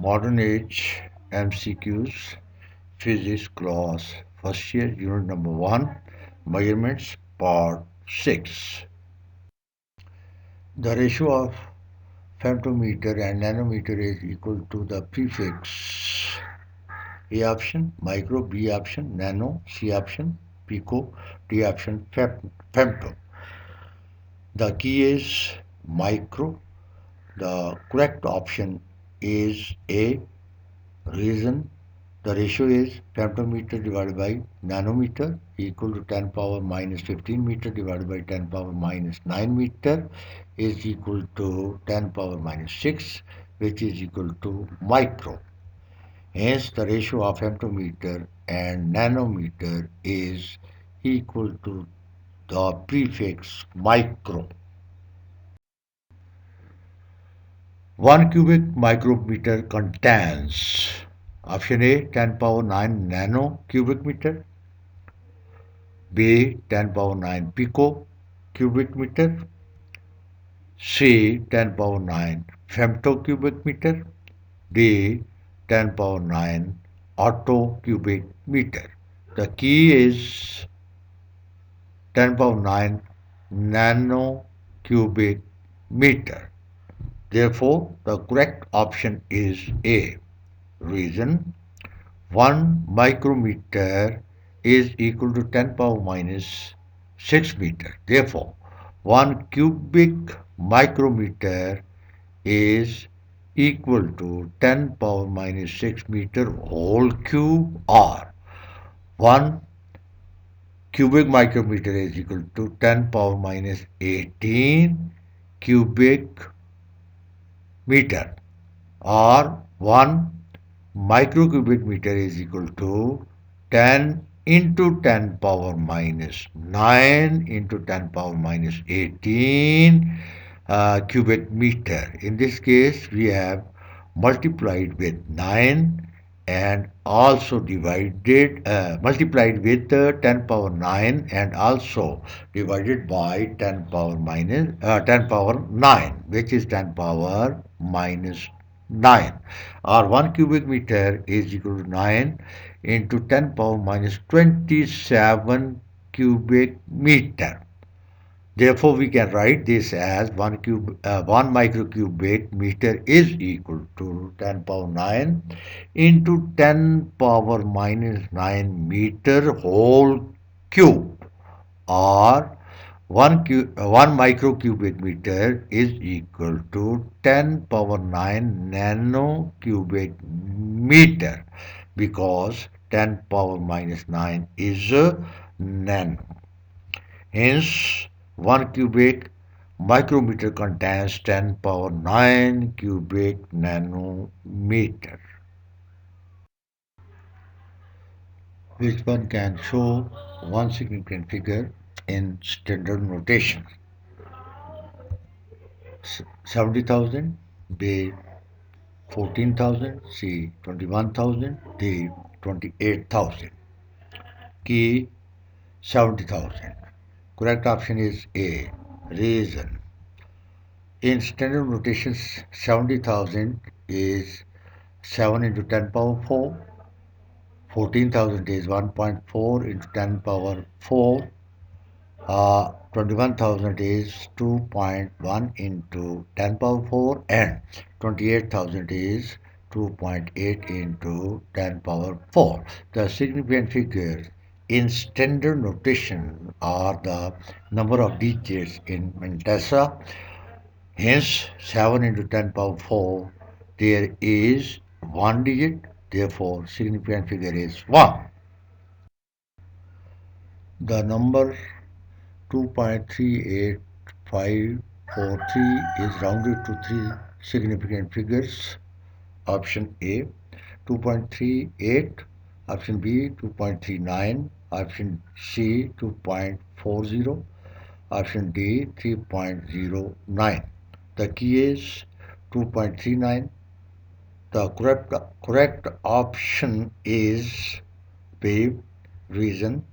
Modern Age MCQs Physics Class First Year Unit Number 1 Measurements Part 6. The ratio of femtometer and nanometer is equal to the prefix A option micro, B option nano, C option pico, D option femto. The key is micro. The correct option is A. Reason the ratio is femtometer divided by nanometer equal to 10 power minus 15 meter divided by 10 power minus 9 meter is equal to 10 power minus 6, which is equal to micro. Hence the ratio of femtometer and nanometer is equal to the prefix micro. 1 cubic micrometer contains option A 10 power 9 nano cubic meter, B 10 power 9 pico cubic meter, C 10 power 9 femto cubic meter, D 10 power 9 auto cubic meter. The key is 10 power 9 nano cubic meter. Therefore, the correct option is A. Reason 1 micrometer is equal to 10 power minus 6 meter. Therefore, 1 cubic micrometer is equal to 10 power minus 6 meter whole cube, or 1 cubic micrometer is equal to 10 power minus 18 cubic meter, or 1 microcubic meter is equal to 10 into 10 power minus 9 into 10 power minus 18 cubic meter. In this case, we have multiplied with 9 and also multiplied with 10 power 9 and also divided by 10 power 9, which is 10 power minus 9, or 1 cubic meter is equal to 9 into 10 power minus 27 cubic meter. Therefore, we can write this as 1 microcubic meter is equal to 10 power 9 into 10 power minus 9 meter whole cube, or 1 microcubic meter is equal to 10 power 9 nano cubic meter, because 10 power minus 9 is a nano. Hence, 1 cubic micrometer contains 10 power 9 cubic nanometer, which one can show one significant figure in standard notation. 70,000, B 14,000, C 21,000, D 28,000. Key 70,000. Correct option is A. Reason. In standard notations, 70,000 is 7 into 10 power 4. 14,000 is 1.4 into 10 power 4. 21,000 is 2.1 into 10 power 4, and 28,000 is 2.8 into 10 power 4. The significant figures in standard notation are the number of digits in Mentesa. Hence, 7 into 10 power 4, there is 1 digit. Therefore, significant figure is 1. The number 2.38543 is rounded to 3 significant figures. Option A 2.38, option B 2.39, option C 2.40, option D 3.09. The key is 2.39. The correct option is B. Reason.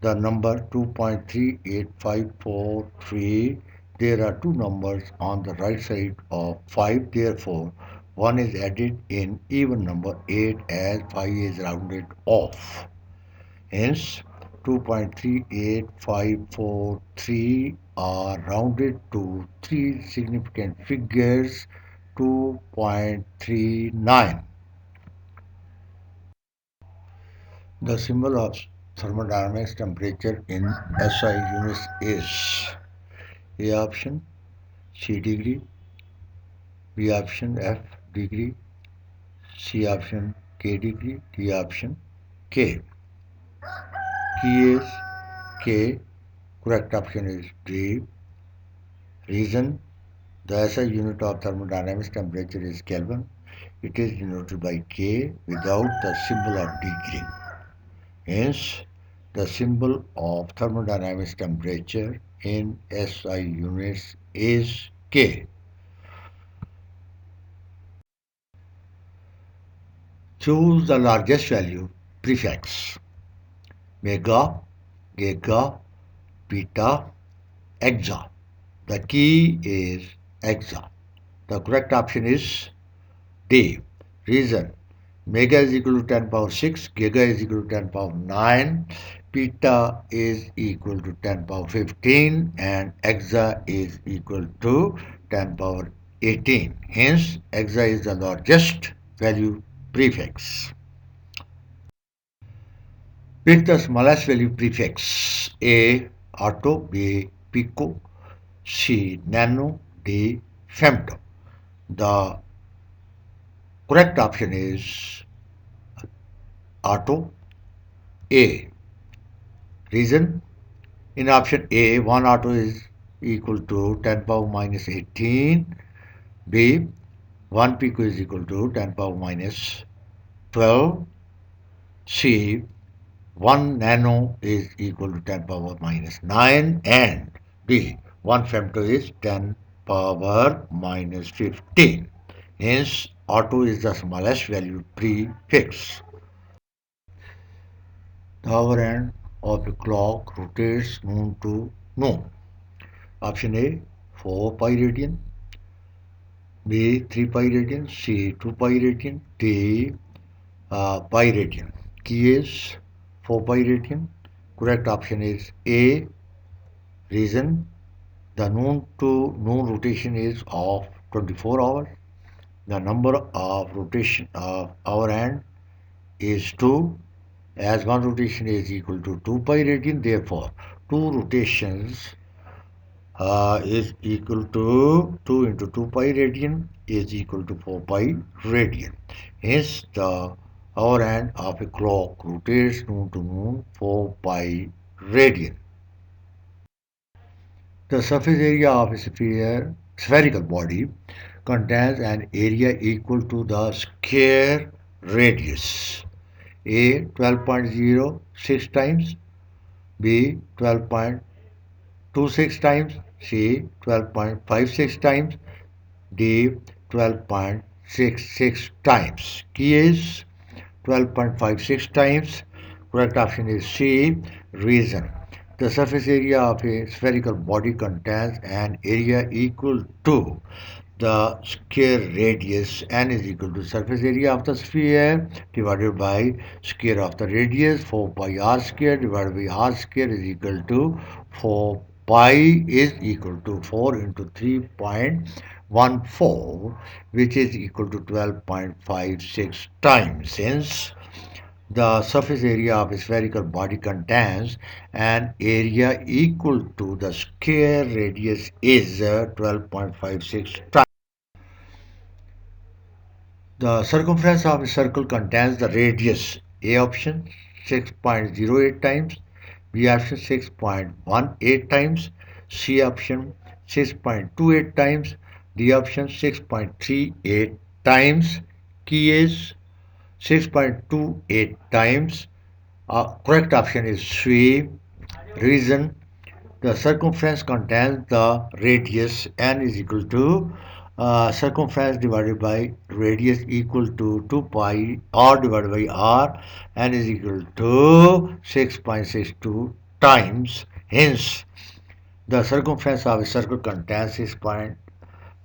The number 2.38543, there are two numbers on the right side of 5, therefore 1 is added in even number 8 as 5 is rounded off. Hence, 2.38543 are rounded to three significant figures 2.39. The symbol of thermodynamics temperature in SI units is A option C degree, B option F degree, C option K degree, D option K. Key is K. Correct option is D. Reason: the SI unit of thermodynamics temperature is Kelvin. It is denoted by K without the symbol of degree. Hence, the symbol of thermodynamics temperature in SI units is K. Choose the largest value prefix: mega, giga, beta, exa. The key is exa. The correct option is D. Reason: mega is equal to 10 power 6, giga is equal to 10 power 9, beta is equal to 10 power 15, and exa is equal to 10 power 18. Hence, exa is the largest value prefix. Pick the smallest value prefix: A. Atto, B. Pico, C. Nano, D. Femto. The correct option is Atto. A. Reason: in option A, 1 atto is equal to 10 power minus 18. B. 1 pico is equal to 10 power minus 12. C. 1 nano is equal to 10 power minus 9. And D. 1 femto is 10 power minus 15. Hence, atto is the smallest value prefix. The hour hand of a clock rotates noon to noon. Option A, 4 pi radian, B, 3 pi radian, C, 2 pi radian, D, pi radian. Key is 4 pi radian. Correct option is A. Reason: the noon to noon rotation is of 24 hours. The number of rotation of hour hand is 2. As one rotation is equal to 2 pi radian, therefore 2 rotations is equal to 2 into 2 pi radian is equal to 4 pi radian. Hence, the hour hand of a clock rotates noon to noon 4 pi radian. The surface area of a spherical body contains an area equal to the square radius: A 12.06 times, B 12.26 times, C 12.56 times, D 12.66 times. Key is 12.56 times. Correct option is C. Reason: the surface area of a spherical body contains an area equal to the square radius. N is equal to surface area of the sphere divided by square of the radius. 4 pi r square divided by r square is equal to 4 pi is equal to 4 into 3.14, which is equal to 12.56 times. Since the surface area of a spherical body contains an area equal to the square radius is 12.56 times. The circumference of a circle contains the radius: A option 6.08 times, B option 6.18 times, C option 6.28 times, D option 6.38 times. Key is 6.28 times. Correct option is C. Reason: the circumference contains the radius. N is equal to circumference divided by radius equal to 2 pi r divided by r. N is equal to 6.62 times. Hence, the circumference of a circle contains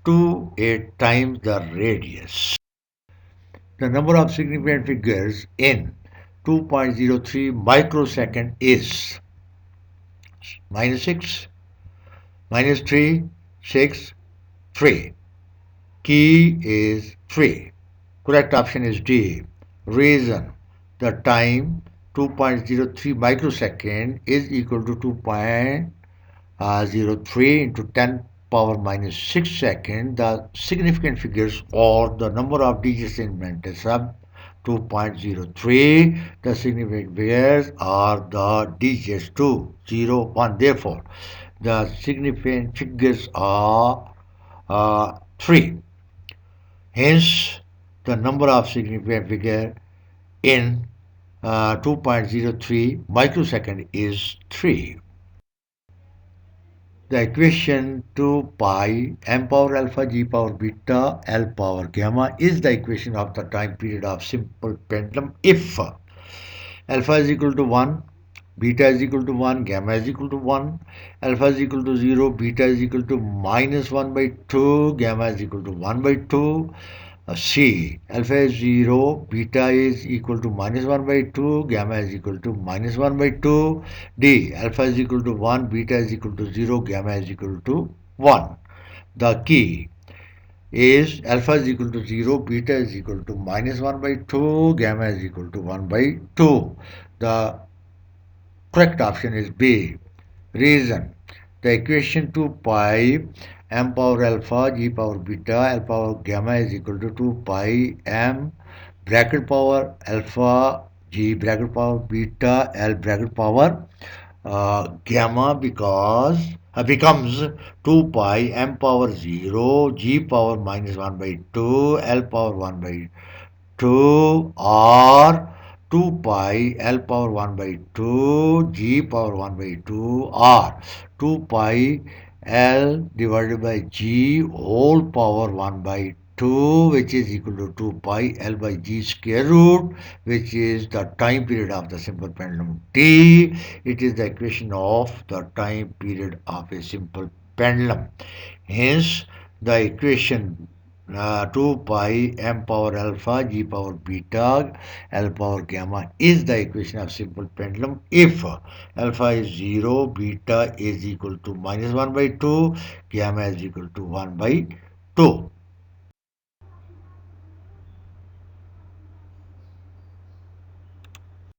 28 times the radius. The number of significant figures in 2.03 microsecond is -6, -3, 6, 3. Key is 3. Correct option is D. Reason: the time 2.03 microsecond is equal to 2.03 into 10 power minus 6 second. The significant figures or the number of digits in Mantasab 2.03. The significant figures are the digits 2, 0, 1. Therefore, the significant figures are 3. Hence, the number of significant figure in 2.03 microsecond is 3. The equation 2 pi m power alpha g power beta L power gamma is the equation of the time period of simple pendulum if alpha is equal to 1, beta is equal to 1, gamma is equal to 1, alpha is equal to 0, beta is equal to minus 1 by 2, gamma is equal to 1 by 2. C. Alpha is 0, beta is equal to minus 1 by 2, gamma is equal to minus 1 by 2. D. Alpha is equal to 1, beta is equal to 0, gamma is equal to 1. The key is alpha is equal to 0, beta is equal to minus 1 by 2, gamma is equal to 1 by 2. The correct option is B. Reason: the equation 2 pi m power alpha g power beta L power gamma is equal to 2 pi m bracket power alpha g bracket power beta L bracket power gamma because becomes 2 pi m power 0 g power minus 1 by 2 L power 1 by 2 or 2 pi L power 1 by 2 G power 1 by 2 or 2 pi L divided by G whole power 1 by 2, which is equal to 2 pi L by G square root, which is the time period of the simple pendulum T. It is the equation of the time period of a simple pendulum. Hence, the equation 2 pi m power alpha g power beta L power gamma is the equation of simple pendulum if alpha is 0, beta is equal to minus 1 by 2, gamma is equal to 1 by 2.